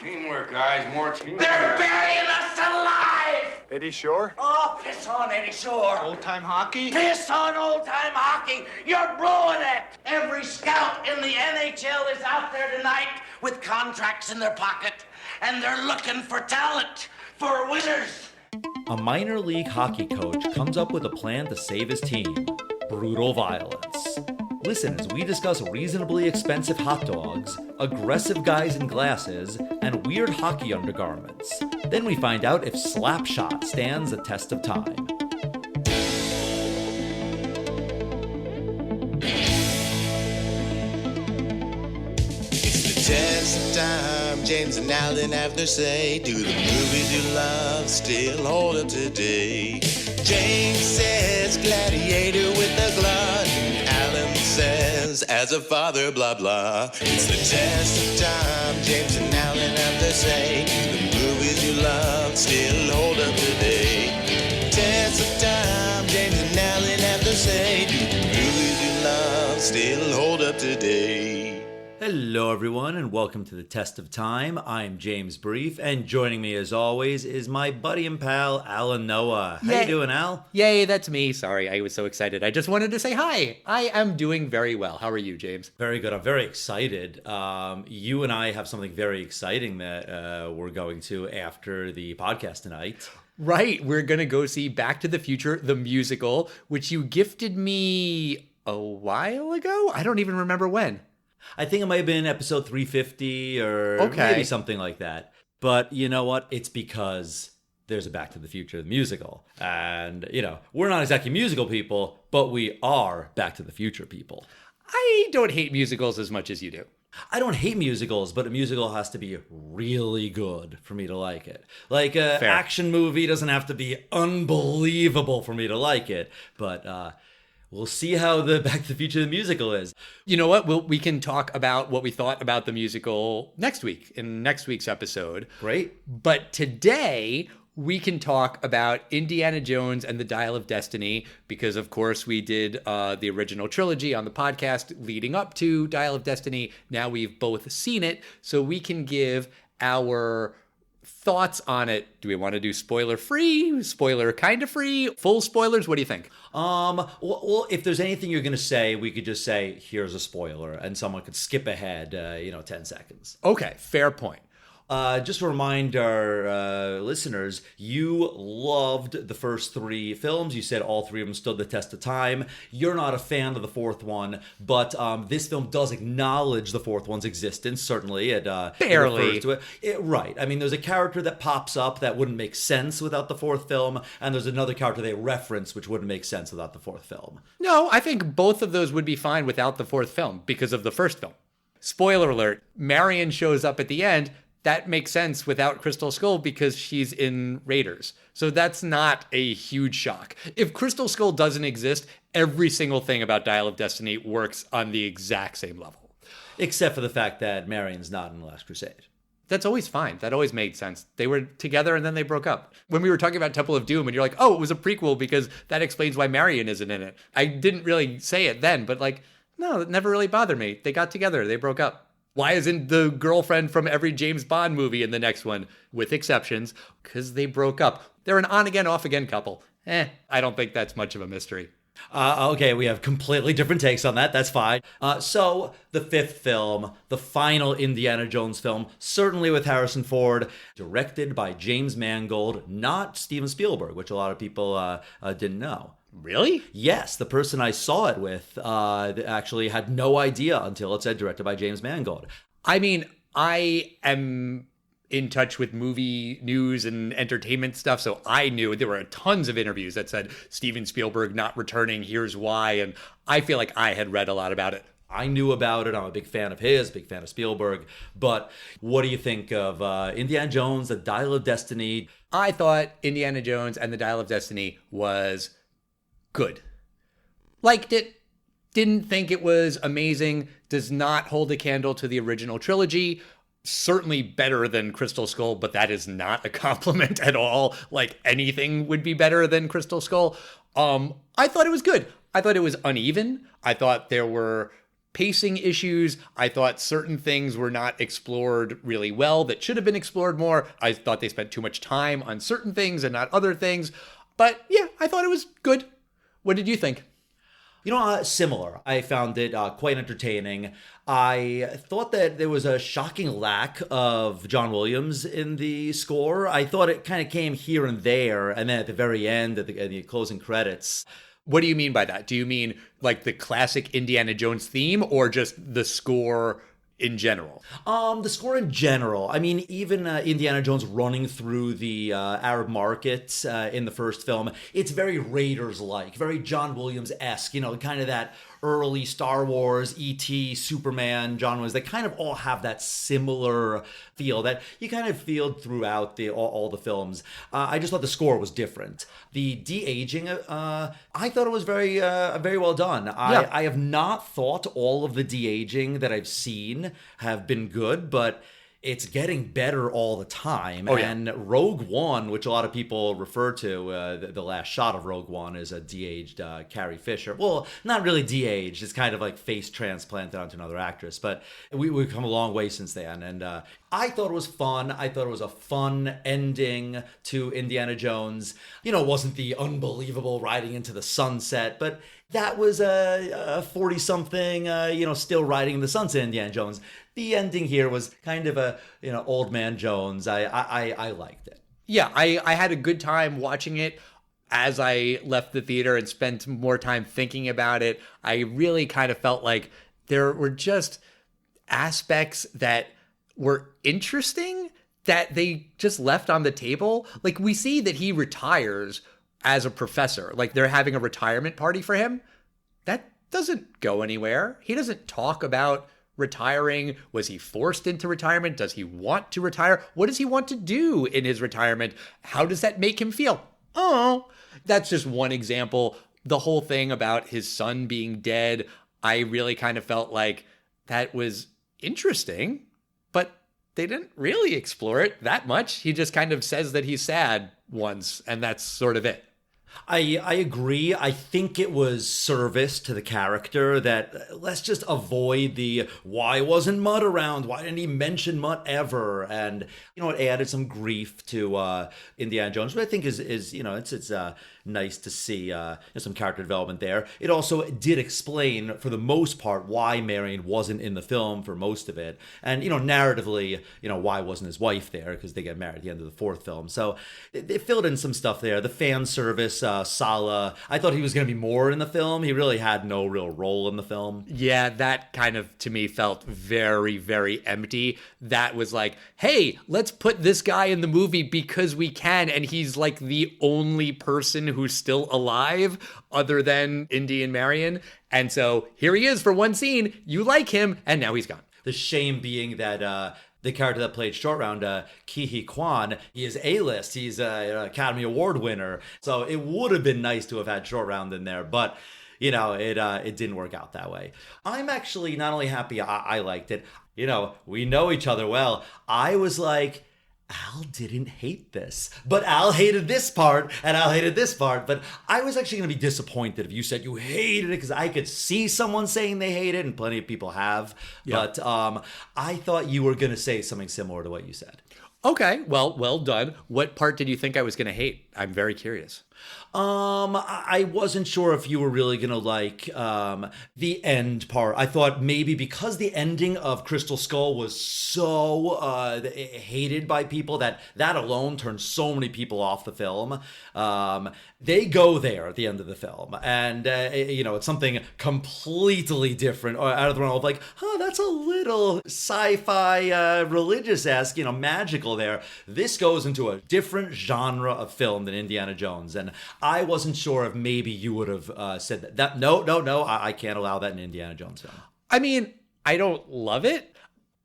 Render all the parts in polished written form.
Teamwork, guys, more teamwork. They're burying us alive! Eddie Shore? Oh, piss on Eddie Shore. Old-time hockey? Piss on old-time hockey. You're blowing it. Every scout in the NHL is out there tonight with contracts in their pocket, and they're looking for talent, for winners. A minor league hockey coach comes up with a plan to save his team. Brutal violence. Listen as we discuss reasonably expensive hot dogs, aggressive guys in glasses, and weird hockey undergarments. Then we find out if Slapshot stands the test of time. Test of time, James and Alan have their say. Do the movies you love still hold up today? James says gladiator with a glut. Alan says as a father, blah blah. It's the test of time, James and Alan have their say. Do the movies you love still hold up today? Test of time, James and Alan have their say. Do the movies you love still hold up today? Hello everyone and welcome to the Test of Time. I'm James Brief and joining me as always is my buddy and pal Alan Noah. How you doing, Al? Yay, that's me. Sorry, I was so excited. I just wanted to say hi. I am doing very well. How are you, James? Very good. I'm very excited. You and I have something very exciting that we're going to after the podcast tonight. Right, we're going to go see Back to the Future, the musical, which you gifted me a while ago? I don't even remember when. I think it might have been episode 350 or maybe something like that. But you know what? It's because there's a Back to the Future musical. And, you know, we're not exactly musical people, but we are Back to the Future people. I don't hate musicals as much as you do. I don't hate musicals, but a musical has to be really good for me to like it. Like an action movie doesn't have to be unbelievable for me to like it. But we'll see how the Back to the Future the musical is. You know what? We can talk about what we thought about the musical next week, in next week's episode. Great. But today, we can talk about Indiana Jones and the Dial of Destiny, because, of course, we did the original trilogy on the podcast leading up to Dial of Destiny. Now we've both seen it, so we can give our thoughts on it. Do we want to do spoiler free, spoiler kind of free, full spoilers? What do you think? Well, if there's anything you're going to say, we could just say, here's a spoiler, and someone could skip ahead, 10 seconds. Okay, fair point. Just to remind our listeners, you loved the first three films. You said all three of them stood the test of time. You're not a fan of the fourth one, but this film does acknowledge the fourth one's existence, certainly. It barely. refers to it. Right. I mean, there's a character that pops up that wouldn't make sense without the fourth film, and there's another character they reference which wouldn't make sense without the fourth film. No, I think both of those would be fine without the fourth film because of the first film. Spoiler alert, Marion shows up at the end. That makes sense without Crystal Skull because she's in Raiders. So that's not a huge shock. If Crystal Skull doesn't exist, every single thing about Dial of Destiny works on the exact same level. Except for the fact that Marion's not in The Last Crusade. That's always fine. That always made sense. They were together and then they broke up. When we were talking about Temple of Doom and you're like, oh, it was a prequel because that explains why Marion isn't in it. I didn't really say it then, but no, it never really bothered me. They got together. They broke up. Why isn't the girlfriend from every James Bond movie in the next one? With exceptions, because they broke up. They're an on-again, off-again couple. I don't think that's much of a mystery. Okay, we have completely different takes on that. That's fine. So, the fifth film, the final Indiana Jones film, certainly with Harrison Ford, directed by James Mangold, not Steven Spielberg, which a lot of people didn't know. Really? Yes, the person I saw it with actually had no idea until it said directed by James Mangold. I mean, I am in touch with movie news and entertainment stuff, so I knew there were tons of interviews that said Steven Spielberg not returning, here's why, and I feel like I had read a lot about it. I knew about it. I'm a big fan of his, big fan of Spielberg. But what do you think of Indiana Jones, The Dial of Destiny? I thought Indiana Jones and The Dial of Destiny was good. Liked it. Didn't think it was amazing. Does not hold a candle to the original trilogy. Certainly better than Crystal Skull, but that is not a compliment at all. Like anything would be better than Crystal Skull. I thought it was good. I thought it was uneven. I thought there were pacing issues. I thought certain things were not explored really well that should have been explored more. I thought they spent too much time on certain things and not other things. But yeah, I thought it was good. What did you think? Similar. I found it quite entertaining. I thought that there was a shocking lack of John Williams in the score. I thought it kind of came here and there, and then at the very end, at the closing credits. What do you mean by that? Do you mean like the classic Indiana Jones theme or just the score in general? The score in general. I mean, even Indiana Jones running through the Arab market in the first film, it's very Raiders-like, very John Williams-esque, kind of that early Star Wars, E.T., Superman, John Williams. They kind of all have that similar feel that you kind of feel throughout all the films. I just thought the score was different. The de-aging, I thought it was very well done. I have not thought all of the de-aging that I've seen have been good, but it's getting better all the time. Oh, yeah. And Rogue One, which a lot of people refer to, the last shot of Rogue One is a de-aged Carrie Fisher. Well, not really de-aged. It's kind of like face transplanted onto another actress. But we've come a long way since then. And I thought it was fun. I thought it was a fun ending to Indiana Jones. It wasn't the unbelievable riding into the sunset, but that was a 40-something, still riding in the sunset Indiana Jones. The ending here was kind of a, old man Jones. I liked it. Yeah, I had a good time watching it. As I left the theater and spent more time thinking about it, I really kind of felt like there were just aspects that were interesting that they just left on the table. Like, we see that he retires as a professor. Like, they're having a retirement party for him. That doesn't go anywhere. He doesn't talk about retiring. Was he forced into retirement? Does he want to retire? What does he want to do in his retirement? How does that make him feel? Oh, that's just one example. The whole thing about his son being dead, I really kind of felt like that was interesting, but they didn't really explore it that much. He just kind of says that he's sad once, and that's sort of it. I agree. I think it was service to the character that let's just avoid the why wasn't Mutt around? Why didn't he mention Mutt ever? And it added some grief to Indiana Jones, which I think is it's nice to see some character development there. It also did explain for the most part why Marion wasn't in the film for most of it, and narratively why wasn't his wife there, because they get married at the end of the fourth film. So it filled in some stuff there. The fan service. Sala, I thought he was going to be more in the film. He really had no real role in the film. Yeah, that kind of, to me, felt very, very empty. That was like, hey, let's put this guy in the movie because we can, and he's like the only person who's still alive other than Indy and Marion. And so here he is for one scene. You like him, and now he's gone. The shame being that the character that played Short Round, Ki-hee Kwan, he is A-list. He's an Academy Award winner. So it would have been nice to have had Short Round in there, but it didn't work out that way. I'm actually not only happy I liked it. We know each other well. I was like, Al didn't hate this, but Al hated this part, and Al hated this part. But I was actually going to be disappointed if you said you hated it, because I could see someone saying they hate it, and plenty of people have. Yeah. But I thought you were going to say something similar to what you said. Okay, well done. What part did you think I was going to hate? I'm very curious. I wasn't sure if you were really gonna like the end part. I thought maybe because the ending of Crystal Skull was so hated by people that alone turned so many people off the film. They go there at the end of the film, and it's something completely different out of the realm of like, that's a little sci-fi religious-esque, magical there. This goes into a different genre of film than Indiana Jones, and I wasn't sure if maybe you would have said that. No, I can't allow that in Indiana Jones film. I mean, I don't love it.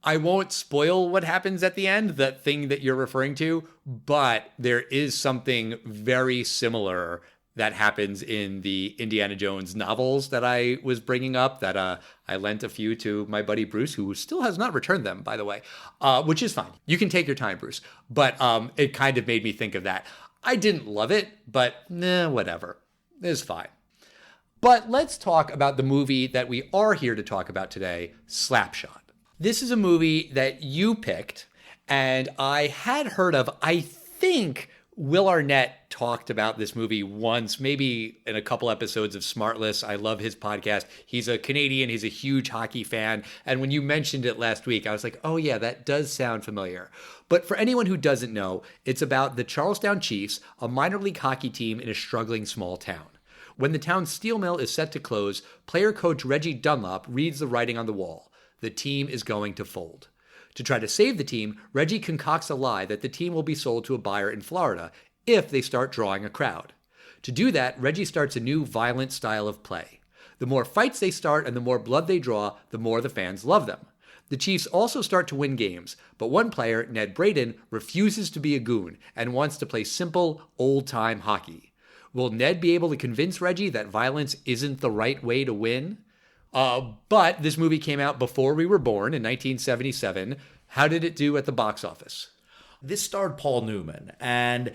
I won't spoil what happens at the end, that thing that you're referring to, but there is something very similar that happens in the Indiana Jones novels that I was bringing up, that I lent a few to my buddy Bruce, who still has not returned them, by the way, which is fine. You can take your time, Bruce. But it kind of made me think of that. I didn't love it, but whatever. It's fine. But let's talk about the movie that we are here to talk about today, Slapshot. This is a movie that you picked, and I had heard of. I think Will Arnett talked about this movie once, maybe in a couple episodes of Smartless. I love his podcast. He's a Canadian. He's a huge hockey fan. And when you mentioned it last week, I was like, oh yeah, that does sound familiar. But for anyone who doesn't know, it's about the Charlestown Chiefs, a minor league hockey team in a struggling small town. When the town's steel mill is set to close, player coach Reggie Dunlop reads the writing on the wall. The team is going to fold. To try to save the team, Reggie concocts a lie that the team will be sold to a buyer in Florida if they start drawing a crowd. To do that, Reggie starts a new violent style of play. The more fights they start and the more blood they draw, the more the fans love them. The Chiefs also start to win games, but one player, Ned Braden, refuses to be a goon and wants to play simple, old-time hockey. Will Ned be able to convince Reggie that violence isn't the right way to win? But this movie came out before we were born in 1977. How did it do at the box office? This starred Paul Newman, and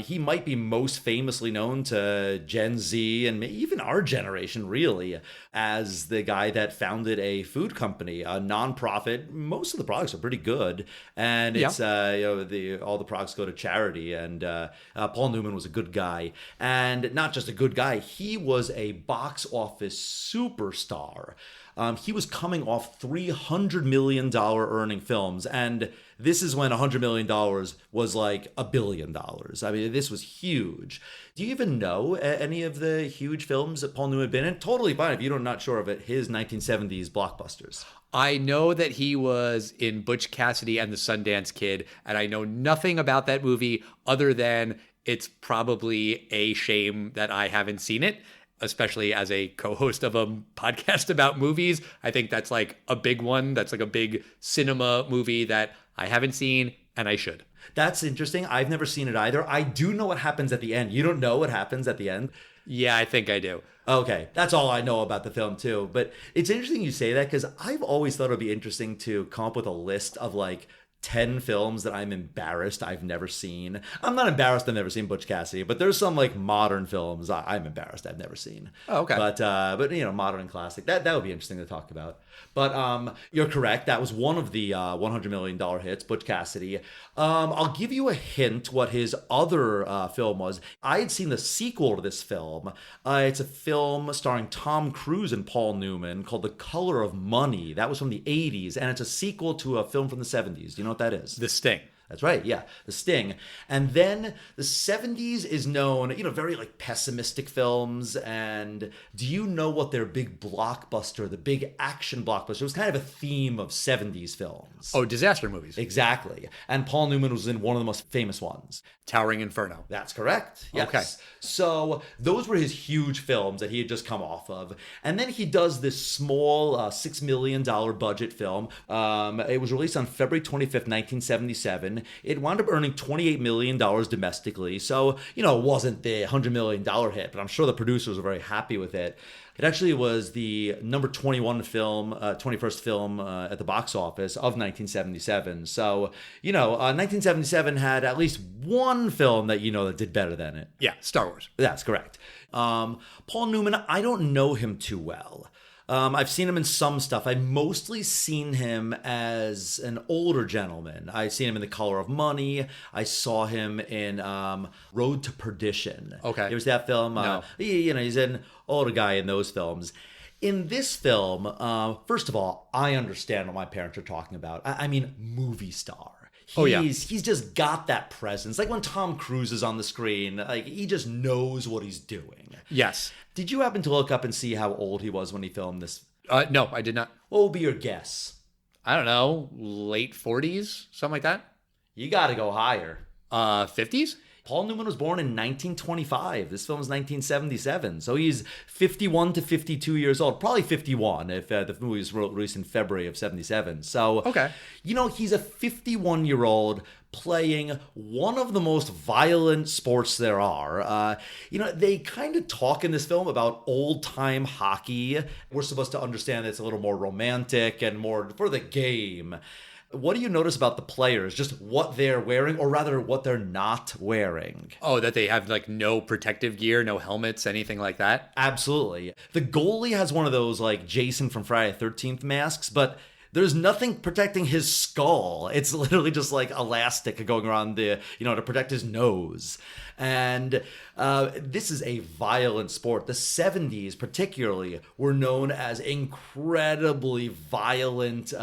he might be most famously known to Gen Z and even our generation, really, as the guy that founded a food company, a nonprofit. Most of the products are pretty good, and it's all the products go to charity. And Paul Newman was a good guy, and not just a good guy. He was a box office superstar. He was coming off $300 million earning films, and this is when $100 million was like $1 billion. I mean, this was huge. Do you even know any of the huge films that Paul Newman had been in? Totally fine if you're not sure of it. His 1970s blockbusters. I know that he was in Butch Cassidy and the Sundance Kid, and I know nothing about that movie other than it's probably a shame that I haven't seen it. Especially as a co-host of a podcast about movies. I think that's like a big one. That's like a big cinema movie that I haven't seen and I should. That's interesting. I've never seen it either. I do know what happens at the end. You don't know what happens at the end? Yeah, I think I do. Okay, that's all I know about the film too. But it's interesting you say that because I've always thought it would be interesting to come up with a list of like 10 films that I'm embarrassed I've never seen. I'm not embarrassed I've never seen Butch Cassidy, but there's some like modern films I'm embarrassed I've never seen. Oh, okay. But you know, modern and classic. That would be interesting to talk about. But you're correct. That was one of the $100 million hits, Butch Cassidy. I'll give you a hint what his other film was. I had seen the sequel to this film. It's a film starring Tom Cruise and Paul Newman called The Color of Money. That was from the 80s, and it's a sequel to a film from the 70s. Do you know what that is? The Sting. That's right, yeah, The Sting. And then the 70s is known, very like pessimistic films. And do you know what their big blockbuster, the big action blockbuster, was kind of a theme of 70s films? Oh, disaster movies. Exactly. And Paul Newman was in one of the most famous ones. Towering Inferno. That's correct. Yes. Okay. So those were his huge films that he had just come off of. And then he does this small $6 million budget film. It was released on February 25th, 1977. It wound up earning $28 million domestically. So, it wasn't the $100 million hit, but I'm sure the producers were very happy with it. It actually was the number 21st film at the box office of 1977. So, 1977 had at least one film that that did better than it. Yeah, Star Wars. That's correct. Paul Newman, I don't know him too well. I've seen him in some stuff. I've mostly seen him as an older gentleman. I've seen him in The Color of Money. I saw him in Road to Perdition. Okay. There was that film. No. He's an older guy in those films. In this film, first of all, I understand what my parents are talking about. I mean, movie star. He's just got that presence. Like when Tom Cruise is on the screen, like he just knows what he's doing. Yes. Did you happen to look up and see how old he was when he filmed this? No, I did not. What would be your guess? I don't know, late 40s, something like that? You got to go higher. 50s? Paul Newman was born in 1925. This film is 1977. So he's 51 to 52 years old. Probably 51 if the movie was released in February of 77. So, okay. He's a 51-year-old playing one of the most violent sports there are. They kind of talk in this film about old-time hockey. We're supposed to understand that it's a little more romantic and more for the game. What do you notice about the players? Just what they're wearing, or rather what they're not wearing? Oh, that they have like no protective gear, no helmets, anything like that? Absolutely. The goalie has one of those like Jason from Friday the 13th masks, but there's nothing protecting his skull. It's literally just like elastic going around to protect his nose. And this is a violent sport. The 70s, particularly, were known as incredibly violent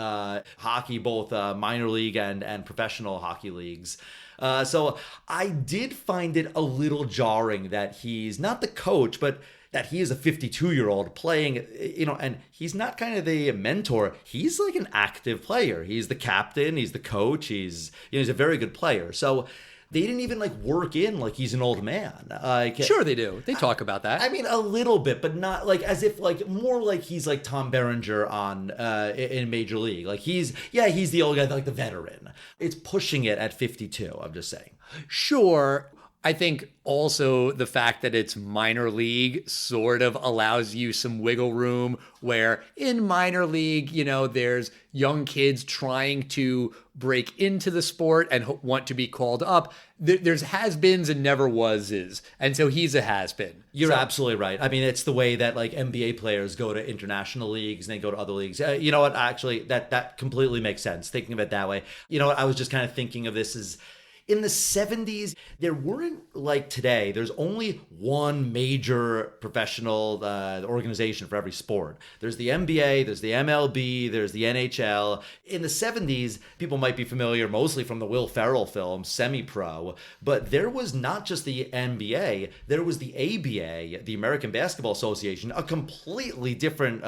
hockey, both minor league and professional hockey leagues. So I did find it a little jarring that he's not the coach, but that he is a 52-year-old playing, and he's not kind of the mentor. He's like an active player. He's the captain. He's the coach. He's a very good player. So they didn't even like work in like he's an old man. Sure they do. They talk about that. I mean, a little bit, but not like as if like more like he's like Tom Berenger on in Major League. Like he's the old guy, like the veteran. It's pushing it at 52. I'm just saying. Sure. I think also the fact that it's minor league sort of allows you some wiggle room where in minor league, there's young kids trying to break into the sport and want to be called up. There's has-beens and never was-is. And so he's a has-been. You're absolutely right. I mean, it's the way that like NBA players go to international leagues and they go to other leagues. You know what? Actually, that completely makes sense. Thinking of it that way. You know what? I was just kind of thinking of this as in the 70s, there weren't like today. There's only one major professional organization for every sport. There's the NBA, there's the MLB, there's the NHL. In the 70s, people might be familiar mostly from the Will Ferrell film, Semi-Pro, but there was not just the NBA, there was the ABA, the American Basketball Association, a completely different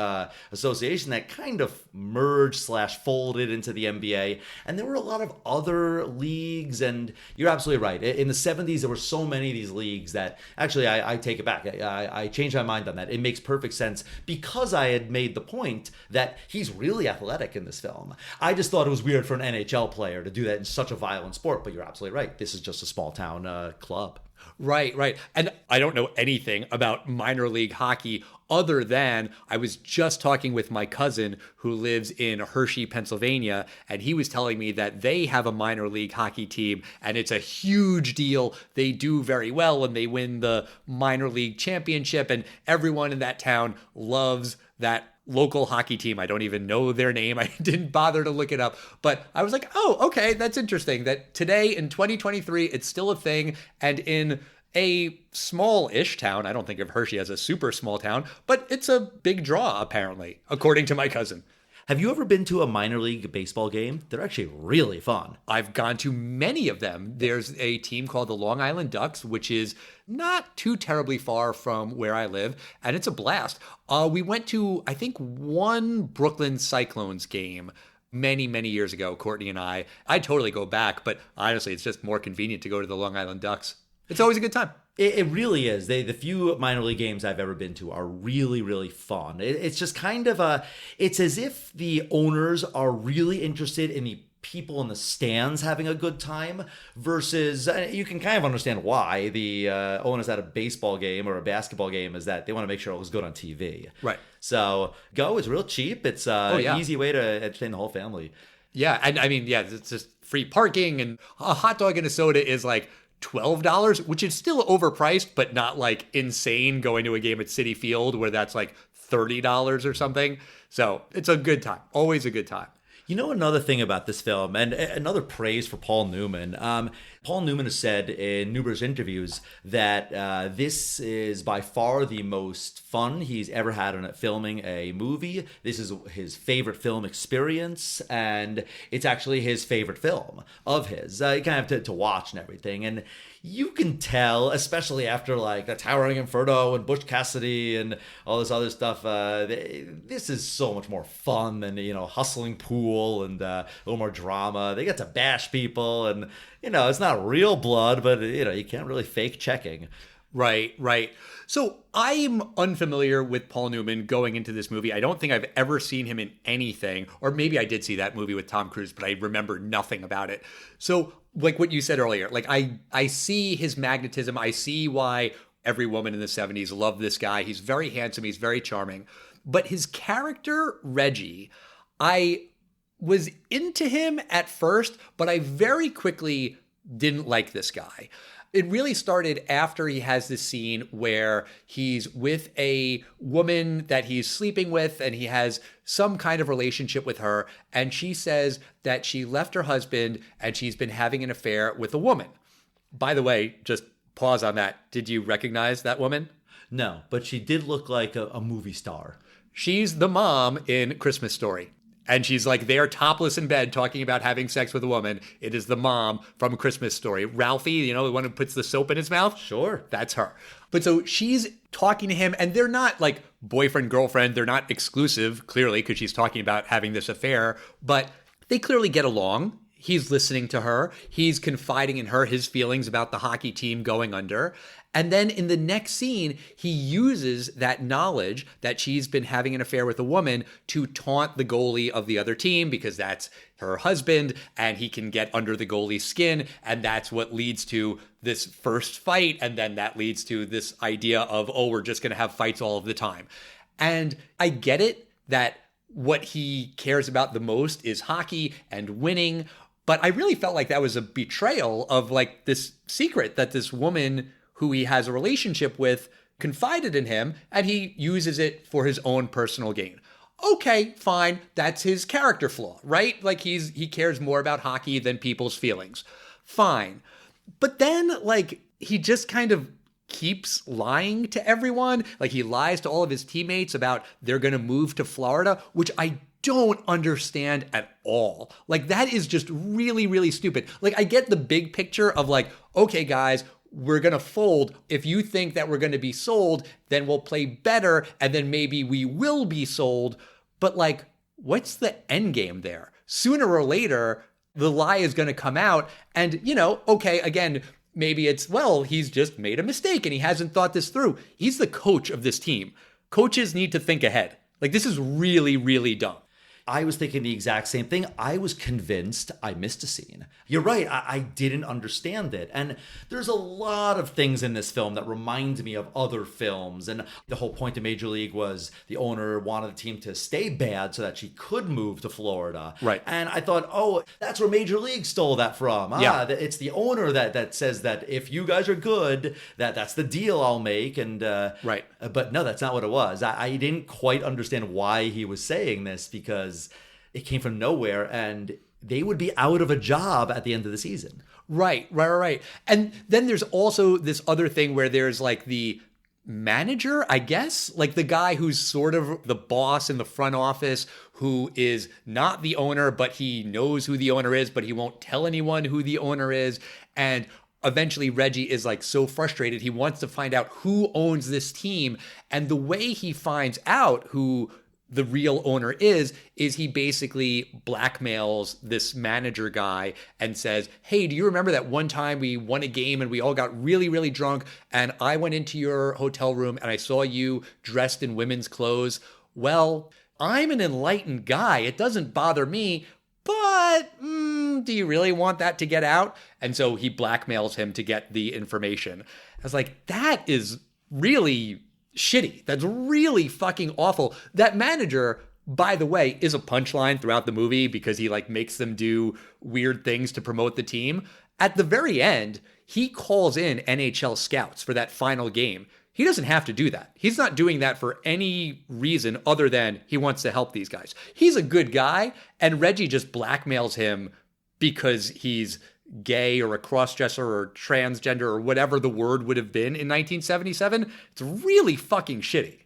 association that kind of merged/folded into the NBA. And there were a lot of other leagues, and you're absolutely right. In the 70s, there were so many of these leagues that actually I take it back. I changed my mind on that. It makes perfect sense because I had made the point that he's really athletic in this film. I just thought it was weird for an NHL player to do that in such a violent sport, but you're absolutely right. This is just a small town club. Right. And I don't know anything about minor league hockey other than I was just talking with my cousin who lives in Hershey, Pennsylvania, and he was telling me that they have a minor league hockey team and it's a huge deal. They do very well and they win the minor league championship, and everyone in that town loves that local hockey team. I don't even know their name. I didn't bother to look it up, but I was like, oh, okay, that's interesting that today in 2023, it's still a thing. And in a small-ish town, I don't think of Hershey as a super small town, but it's a big draw, apparently, according to my cousin. Have you ever been to a minor league baseball game? They're actually really fun. I've gone to many of them. There's a team called the Long Island Ducks, which is not too terribly far from where I live, and it's a blast. We went to, I think, one Brooklyn Cyclones game many, many years ago, Courtney and I. I'd totally go back, but honestly, it's just more convenient to go to the Long Island Ducks. It's always a good time. It really is. The few minor league games I've ever been to are really, really fun. It's just kind of it's as if the owners are really interested in the people in the stands having a good time versus, you can kind of understand why the owners at a baseball game or a basketball game is that they want to make sure it looks good on TV. Right. So go is real cheap. It's an easy way to entertain the whole family. Yeah. And I mean, it's just free parking, and a hot dog and a soda is like $12, which is still overpriced, but not like insane going to a game at Citi Field where that's like $30 or something. So it's a good time. Always a good time. You know, another thing about this film, and another praise for Paul Newman. Paul Newman has said in numerous interviews that this is by far the most fun he's ever had on filming a movie. This is his favorite film experience, and it's actually his favorite film of his. You kind of have to watch and everything. And you can tell, especially after like The Towering Inferno and Butch Cassidy and all this other stuff, this is so much more fun than, hustling pool and a little more drama. They get to bash people, and, it's not real blood, but, you can't really fake checking. Right. So I'm unfamiliar with Paul Newman going into this movie. I don't think I've ever seen him in anything, or maybe I did see that movie with Tom Cruise, but I remember nothing about it. So like what you said earlier, like I see his magnetism. I see why every woman in the 70s loved this guy. He's very handsome. He's very charming. But his character, Reggie, I was into him at first, but I very quickly didn't like this guy. It really started after he has this scene where he's with a woman that he's sleeping with and he has some kind of relationship with her. And she says that she left her husband and she's been having an affair with a woman. By the way, just pause on that. Did you recognize that woman? No, but she did look like a movie star. She's the mom in Christmas Story. And she's like there topless in bed talking about having sex with a woman. It is the mom from Christmas Story. Ralphie, you know, the one who puts the soap in his mouth? Sure. That's her. But so she's talking to him and they're not like boyfriend, girlfriend. They're not exclusive, clearly, because she's talking about having this affair. But they clearly get along. He's listening to her. He's confiding in her his feelings about the hockey team going under. And then in the next scene, he uses that knowledge that she's been having an affair with a woman to taunt the goalie of the other team because that's her husband and he can get under the goalie's skin. And that's what leads to this first fight. And then that leads to this idea of, oh, we're just going to have fights all of the time. And I get it that what he cares about the most is hockey and winning. But I really felt like that was a betrayal of like this secret that this woman who he has a relationship with confided in him, and he uses it for his own personal gain. Okay, fine. That's his character flaw, right? Like he cares more about hockey than people's feelings. Fine. But then like he just kind of keeps lying to everyone. Like he lies to all of his teammates about they're going to move to Florida, which I don't understand at all. Like that is just really, really stupid. Like I get the big picture of like, okay, guys, we're going to fold. If you think that we're going to be sold, then we'll play better and then maybe we will be sold. But like, what's the end game there? Sooner or later, the lie is going to come out and, you know, okay, again, maybe it's, well, he's just made a mistake and he hasn't thought this through. He's the coach of this team. Coaches need to think ahead. Like this is really, really dumb. I was thinking the exact same thing. I was convinced I missed a scene. You're right. I didn't understand it. And there's a lot of things in this film that remind me of other films. And the whole point of Major League was the owner wanted the team to stay bad so that she could move to Florida. Right. And I thought, oh, that's where Major League stole that from. Yeah. It's the owner that says that if you guys are good, that's the deal I'll make. And right. But no, that's not what it was. I didn't quite understand why he was saying this because it came from nowhere and they would be out of a job at the end of the season. Right. And then there's also this other thing where there's like the manager, I guess, like the guy who's sort of the boss in the front office who is not the owner, but he knows who the owner is, but he won't tell anyone who the owner is. And eventually Reggie is like so frustrated. He wants to find out who owns this team. And the way he finds out who the real owner is he basically blackmails this manager guy and says, hey, do you remember that one time we won a game and we all got really, really drunk and I went into your hotel room and I saw you dressed in women's clothes? Well, I'm an enlightened guy. It doesn't bother me, but do you really want that to get out? And so he blackmails him to get the information. I was like, that is really shitty. That's really fucking awful. That manager, by the way, is a punchline throughout the movie because he like makes them do weird things to promote the team. At the very end, he calls in NHL scouts for that final game. He doesn't have to do that. He's not doing that for any reason other than he wants to help these guys. He's a good guy, and Reggie just blackmails him because he's gay or a crossdresser or transgender or whatever the word would have been in 1977. It's really fucking shitty.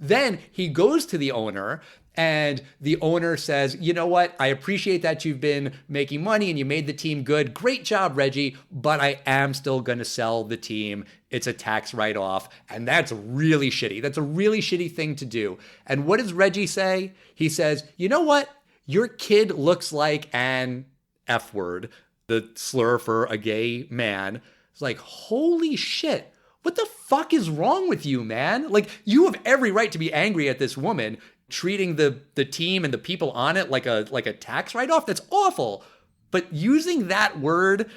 Then he goes to the owner and the owner says, you know what? I appreciate that you've been making money and you made the team good. Great job, Reggie, but I am still going to sell the team. It's a tax write-off. And that's really shitty. That's a really shitty thing to do. And what does Reggie say? He says, you know what? Your kid looks like an F word, the slur for a gay man. It's like, holy shit. What the fuck is wrong with you, man? Like, you have every right to be angry at this woman treating the team and the people on it like a tax write-off. That's awful. But using that word,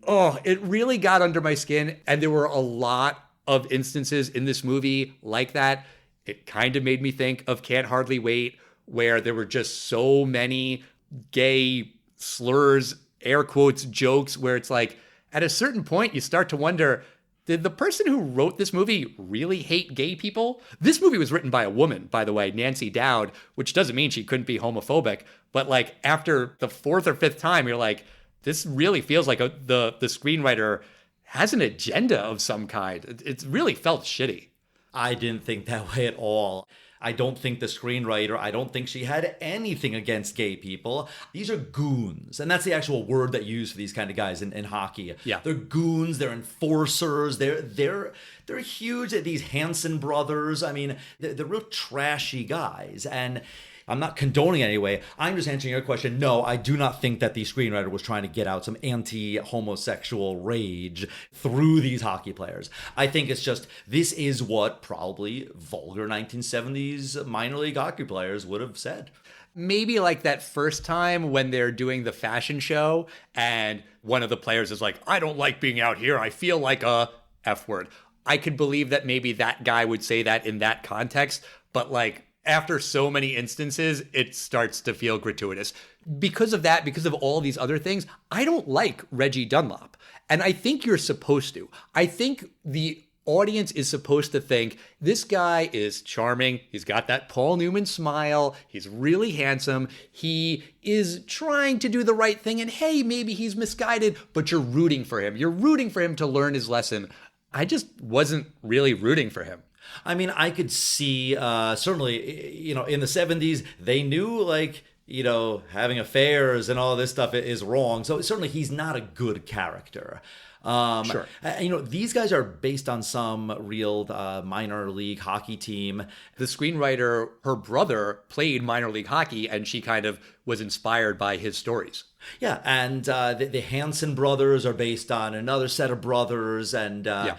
it really got under my skin. And there were a lot of instances in this movie like that. It kind of made me think of Can't Hardly Wait, where there were just so many gay slurs, air quotes, jokes, where it's like, at a certain point, you start to wonder, did the person who wrote this movie really hate gay people? This movie was written by a woman, by the way, Nancy Dowd, which doesn't mean she couldn't be homophobic. But like after the fourth or fifth time, you're like, this really feels like the screenwriter has an agenda of some kind. It really felt shitty. I didn't think that way at all. I don't think the screenwriter, I don't think she had anything against gay people. These are goons. And that's the actual word that you use for these kind of guys in hockey. Yeah. They're goons, they're enforcers, they're huge. These Hanson brothers, I mean, they're real trashy guys. And I'm not condoning it anyway. I'm just answering your question. No, I do not think that the screenwriter was trying to get out some anti-homosexual rage through these hockey players. I think it's just, this is what probably vulgar 1970s minor league hockey players would have said. Maybe like that first time when they're doing the fashion show and one of the players is like, I don't like being out here. I feel like a F word. I could believe that maybe that guy would say that in that context, but like, after so many instances, it starts to feel gratuitous. Because of that, because of all these other things, I don't like Reggie Dunlop. And I think you're supposed to. I think the audience is supposed to think this guy is charming. He's got that Paul Newman smile. He's really handsome. He is trying to do the right thing. And hey, maybe he's misguided, but you're rooting for him. You're rooting for him to learn his lesson. I just wasn't really rooting for him. I mean, I could see, certainly, you know, in the 70s, they knew, like, you know, having affairs and all this stuff is wrong. So certainly he's not a good character. Sure. You know, these guys are based on some real minor league hockey team. The screenwriter, her brother, played minor league hockey, and she kind of was inspired by his stories. Yeah, and the Hanson brothers are based on another set of brothers, and I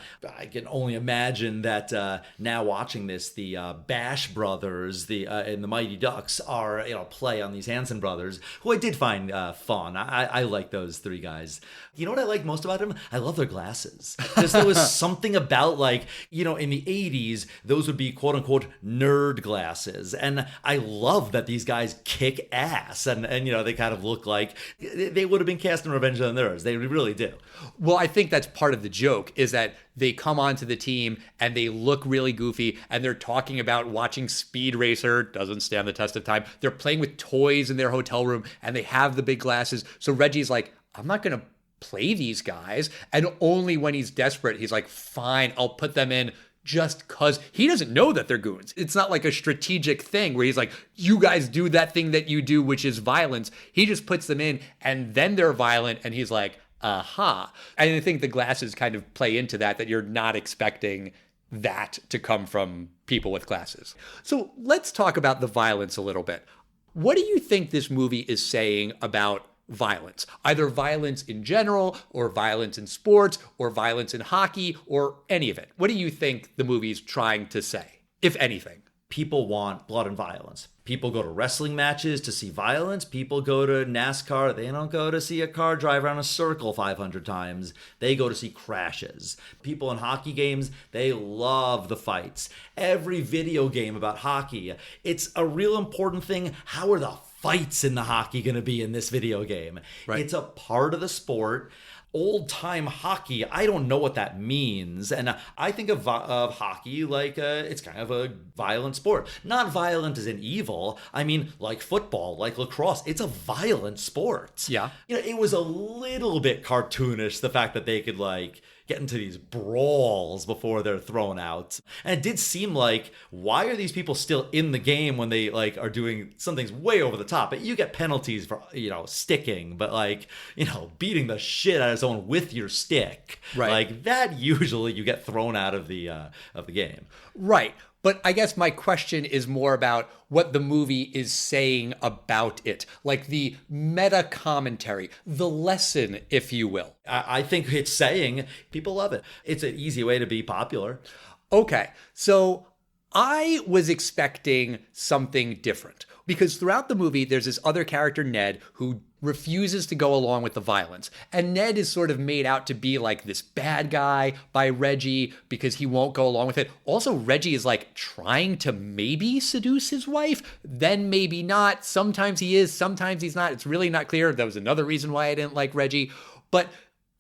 can only imagine that now watching this, the Bash brothers, and the Mighty Ducks are, you know, play on these Hanson brothers, who I did find fun. I like those three guys. You know what I like most about them? I love their glasses. Because there was something about, like, you know, in the 80s, those would be quote unquote nerd glasses, and I love that these guys kick ass, and you know, they kind of look like they would have been cast in Revenge of the Nerds. They really do. Well, I think that's part of the joke, is that they come onto the team and they look really goofy and they're talking about watching Speed Racer, doesn't stand the test of time. They're playing with toys in their hotel room and they have the big glasses. So Reggie's like, I'm not going to play these guys. And only when he's desperate, he's like, fine, I'll put them in. Just cause he doesn't know that they're goons. It's not like a strategic thing where he's like, you guys do that thing that you do, which is violence. He just puts them in and then they're violent. And he's like, aha. And I think the glasses kind of play into that you're not expecting that to come from people with glasses. So let's talk about the violence a little bit. What do you think this movie is saying about violence, either violence in general or violence in sports or violence in hockey or any of it? What do you think the movie's trying to say, if anything? People want blood and violence. People go to wrestling matches to see violence. People go to NASCAR. They don't go to see a car drive around a circle 500 times. They go to see crashes. People in hockey games, they love the fights. Every video game about hockey, it's a real important thing. How are the fights in the hockey going to be in this video game? Right. It's a part of the sport. Old-time hockey, I don't know what that means. And I think of hockey like it's kind of a violent sport. Not violent as in evil. I mean, like football, like lacrosse. It's a violent sport. Yeah. You know, it was a little bit cartoonish, the fact that they could, like, get into these brawls before they're thrown out. And it did seem like, why are these people still in the game when they, like, are doing something's way over the top? But you get penalties for, you know, sticking, but, like, you know, beating the shit out of someone with your stick. Right. Like, that usually you get thrown out of the game. Right. But I guess my question is more about what the movie is saying about it, like the meta commentary, the lesson, if you will. I think it's saying people love it. It's an easy way to be popular. Okay, so I was expecting something different because throughout the movie, there's this other character, Ned, who refuses to go along with the violence. And Ned is sort of made out to be like this bad guy by Reggie because he won't go along with it. Also, Reggie is like trying to maybe seduce his wife, then maybe not. Sometimes he is, sometimes he's not. It's really not clear. That was another reason why I didn't like Reggie. But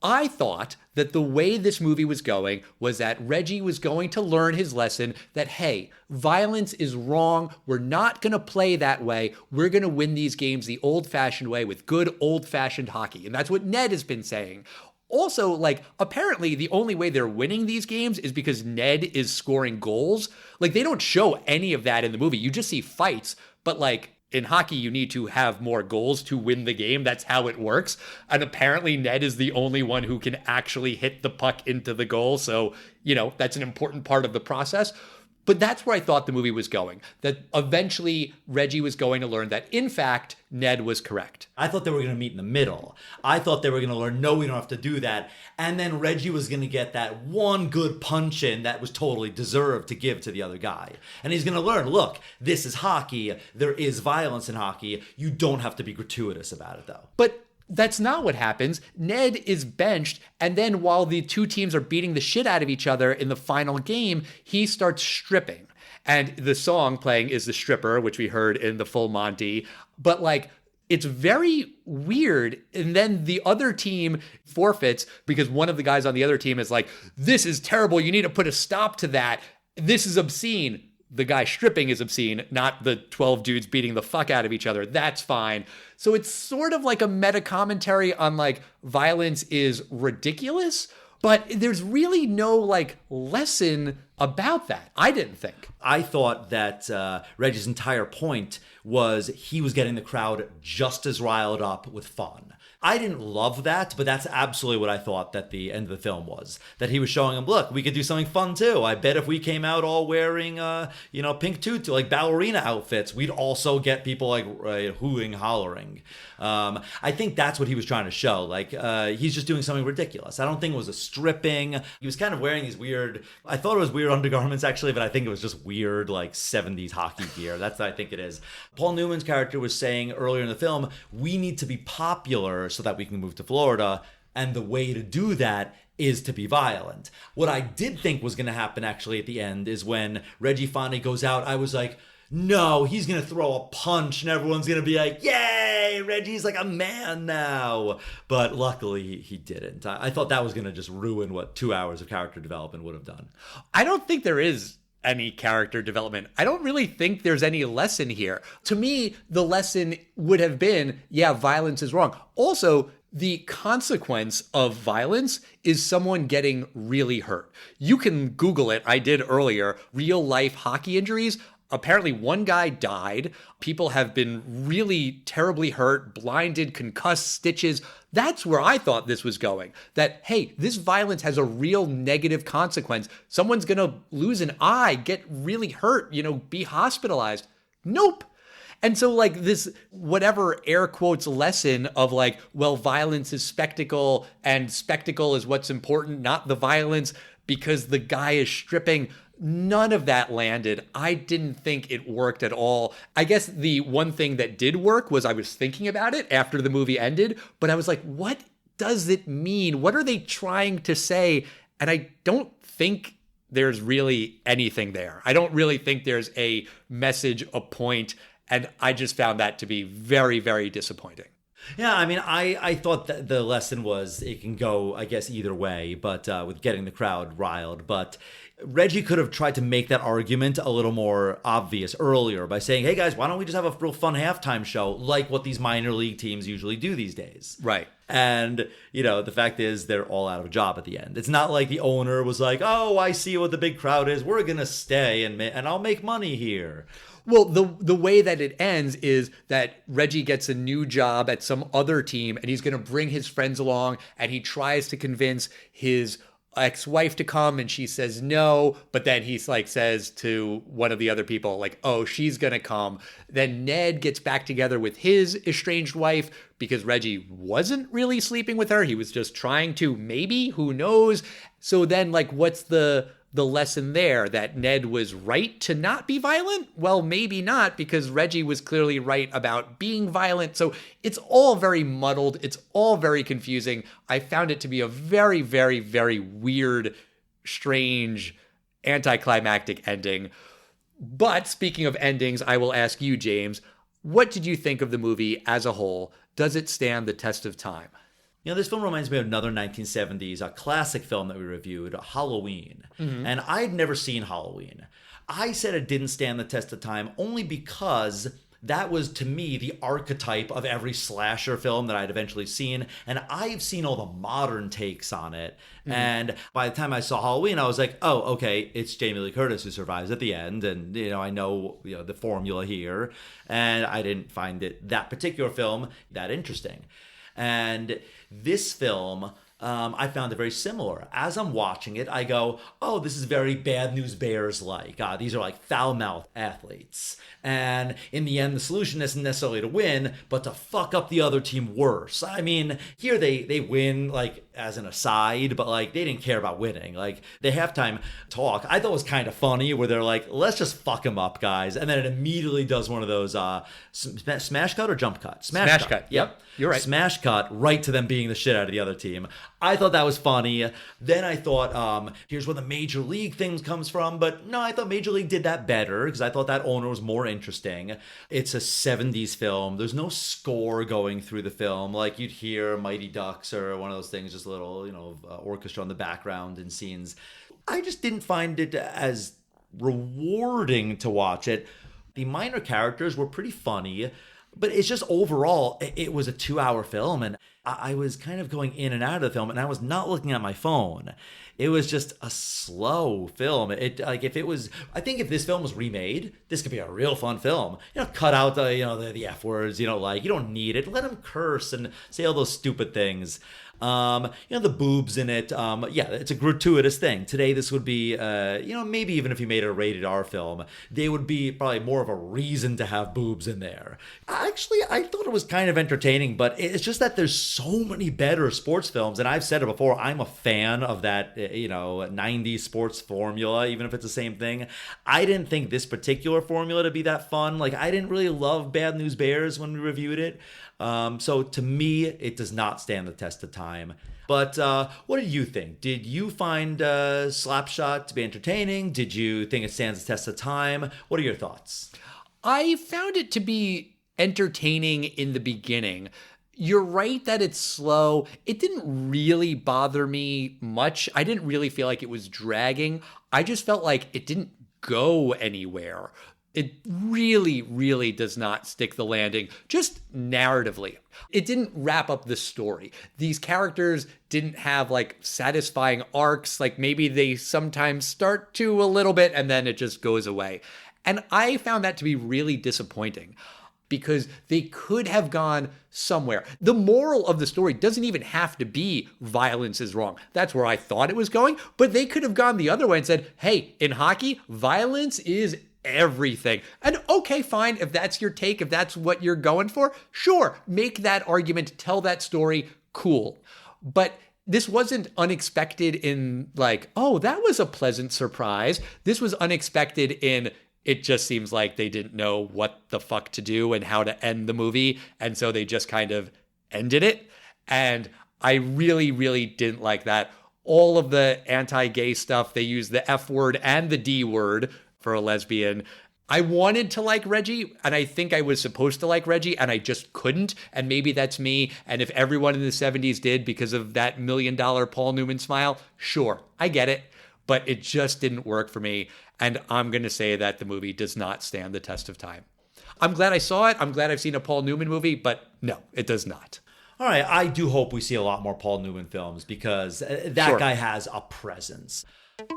I thought that the way this movie was going was that Reggie was going to learn his lesson that, hey, violence is wrong. We're not going to play that way. We're going to win these games the old-fashioned way with good old-fashioned hockey. And that's what Ned has been saying. Also, like, apparently the only way they're winning these games is because Ned is scoring goals. Like, they don't show any of that in the movie. You just see fights, but like, in hockey, you need to have more goals to win the game. That's how it works. And apparently Ned is the only one who can actually hit the puck into the goal. So, that's an important part of the process. But that's where I thought the movie was going, that eventually Reggie was going to learn that, in fact, Ned was correct. I thought they were going to meet in the middle. I thought they were going to learn, no, we don't have to do that. And then Reggie was going to get that one good punch in that was totally deserved to give to the other guy. And he's going to learn, look, this is hockey. There is violence in hockey. You don't have to be gratuitous about it, though. But that's not what happens. Ned is benched, and then while the two teams are beating the shit out of each other in the final game, he starts stripping. And the song playing is The Stripper, which we heard in the Full Monty. But like, it's very weird. And then the other team forfeits because one of the guys on the other team is like, this is terrible. You need to put a stop to that. This is obscene. The guy stripping is obscene, not the 12 dudes beating the fuck out of each other. That's fine. So it's sort of like a meta commentary on like violence is ridiculous, but there's really no like lesson about that. I didn't think. I thought that Reggie's entire point was he was getting the crowd just as riled up with fun. I didn't love that, but that's absolutely what I thought that the end of the film was. That he was showing him, look, we could do something fun too. I bet if we came out all wearing, pink tutu, like ballerina outfits, we'd also get people like hooing, hollering. I think that's what he was trying to show. Like, he's just doing something ridiculous. I don't think it was a stripping. He was kind of wearing these weird, I thought it was weird undergarments actually, but I think it was just weird like 70s hockey gear. That's what I think it is. Paul Newman's character was saying earlier in the film, we need to be popular so that we can move to Florida. And the way to do that is to be violent. What I did think was going to happen actually at the end is when Reggie finally goes out, I was like, no, he's going to throw a punch and everyone's going to be like, yay, Reggie's like a man now. But luckily he didn't. I thought that was going to just ruin what 2 hours of character development would have done. I don't think there is any character development. I don't really think there's any lesson here. To me, the lesson would have been, yeah, violence is wrong. Also, the consequence of violence is someone getting really hurt. You can Google it. I did earlier. Real life hockey injuries. Apparently one guy died. People have been really terribly hurt, blinded, concussed, stitches. That's where I thought this was going. That, hey, this violence has a real negative consequence. Someone's going to lose an eye, get really hurt, be hospitalized. Nope. And so like this, whatever air quotes lesson of like, well, violence is spectacle and spectacle is what's important, not the violence because the guy is stripping. None of that landed. I didn't think it worked at all. I guess the one thing that did work was I was thinking about it after the movie ended, but I was like, what does it mean? What are they trying to say? And I don't think there's really anything there. I don't really think there's a message, a point, and I just found that to be very, very disappointing. Yeah, I mean, I thought that the lesson was it can go, I guess, either way, but with getting the crowd riled. But Reggie could have tried to make that argument a little more obvious earlier by saying, hey, guys, why don't we just have a real fun halftime show like what these minor league teams usually do these days? Right. And, the fact is they're all out of a job at the end. It's not like the owner was like, oh, I see what the big crowd is. We're going to stay and I'll make money here. Well, the way that it ends is that Reggie gets a new job at some other team and he's going to bring his friends along and he tries to convince his ex-wife to come and she says no, but then he's like says to one of the other people like, oh, she's going to come. Then Ned gets back together with his estranged wife because Reggie wasn't really sleeping with her. He was just trying to, maybe, who knows? So then like, what's the the lesson there that Ned was right to not be violent? Well, maybe not, because Reggie was clearly right about being violent. So it's all very muddled. It's all very confusing. I found it to be a very, very, very weird, strange, anticlimactic ending. But speaking of endings, I will ask you, James, what did you think of the movie as a whole? Does it stand the test of time? This film reminds me of another 1970s, a classic film that we reviewed, Halloween. And I'd never seen Halloween. I said it didn't stand the test of time only because that was, to me, the archetype of every slasher film that I'd eventually seen. And I've seen all the modern takes on it. And by the time I saw Halloween, I was like, oh, okay, it's Jamie Lee Curtis who survives at the end. And, I know, the formula here. And I didn't find that particular film that interesting. And this film, I found it very similar. As I'm watching it, I go, oh, this is very Bad News Bears-like. These are like foul-mouthed athletes. And in the end, the solution isn't necessarily to win, but to fuck up the other team worse. I mean, here they win, like, as an aside, but, like, they didn't care about winning. Like, the halftime talk, I thought was kind of funny, where they're like, let's just fuck them up, guys. And then it immediately does one of those smash cut or jump cut? Smash cut. Yep. You're right. Smash cut right to them beating the shit out of the other team. I thought that was funny. Then I thought, here's where the Major League thing comes from. But no, I thought Major League did that better because I thought that owner was more interesting. It's a 70s film. There's no score going through the film. Like you'd hear Mighty Ducks or one of those things, just a little, orchestra in the background and scenes. I just didn't find it as rewarding to watch it. The minor characters were pretty funny. But it's just overall, it was a 2-hour film, and I was kind of going in and out of the film, and I was not looking at my phone. It was just a slow film. I think if this film was remade, this could be a real fun film. Cut out the F words you don't like. You don't need it. Let them curse and say all those stupid things. The boobs in it. It's a gratuitous thing. Today, this would be, maybe even if you made a rated R film, they would be probably more of a reason to have boobs in there. Actually, I thought it was kind of entertaining, but it's just that there's so many better sports films. And I've said it before, I'm a fan of that, 90s sports formula, even if it's the same thing. I didn't think this particular formula to be that fun. Like, I didn't really love Bad News Bears when we reviewed it. So to me, it does not stand the test of time. But what did you think? Did you find Slapshot to be entertaining? Did you think it stands the test of time? What are your thoughts? I found it to be entertaining in the beginning. You're right that it's slow. It didn't really bother me much. I didn't really feel like it was dragging. I just felt like it didn't go anywhere. It really, really does not stick the landing, just narratively. It didn't wrap up the story. These characters didn't have like satisfying arcs. Like maybe they sometimes start to a little bit and then it just goes away. And I found that to be really disappointing because they could have gone somewhere. The moral of the story doesn't even have to be violence is wrong. That's where I thought it was going, but they could have gone the other way and said, hey, in hockey, violence is everything. And okay, fine. If that's your take, if that's what you're going for, sure, make that argument, tell that story, cool. But this wasn't unexpected in like, oh, that was a pleasant surprise. This was unexpected in it just seems like they didn't know what the fuck to do and how to end the movie. And so they just kind of ended it. And I really, really didn't like that. All of the anti-gay stuff, they used the F word and the D word for a lesbian. I wanted to like Reggie, and I think I was supposed to like Reggie, and I just couldn't. And maybe that's me. And if everyone in the 70s did because of that $1 million Paul Newman smile, sure, I get it. But it just didn't work for me. And I'm going to say that the movie does not stand the test of time. I'm glad I saw it. I'm glad I've seen a Paul Newman movie, but no, it does not. All right, I do hope we see a lot more Paul Newman films because that guy has a presence.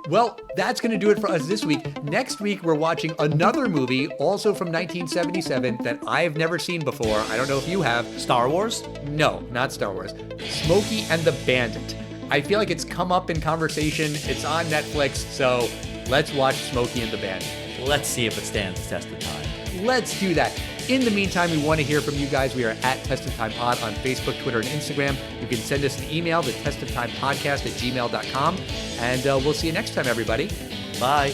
Well, that's going to do it for us this week. Next week, we're watching another movie, also from 1977, that I've never seen before. I don't know if you have. Star Wars? No, not Star Wars. Smokey and the Bandit. I feel like it's come up in conversation. It's on Netflix, so let's watch Smokey and the Bandit. Let's see if it stands the test of time. Let's do that. In the meantime, we want to hear from you guys. We are at Test of Time Pod on Facebook, Twitter, and Instagram. You can send us an email to testoftimepodcast@gmail.com. And we'll see you next time, everybody. Bye.